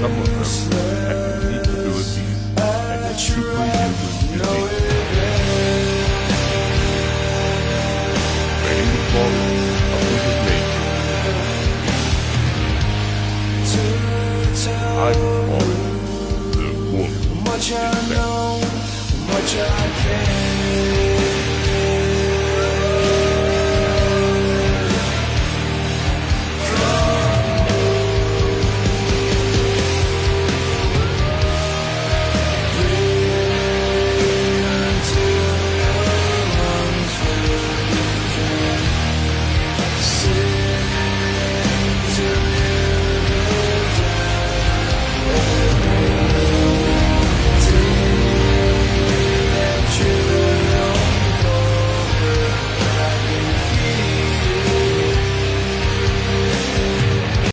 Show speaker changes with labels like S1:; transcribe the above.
S1: some of them have unique abilities and superhuman physique. Many would call it a freak of nature. I would call it the woman
S2: Much I know, much I can.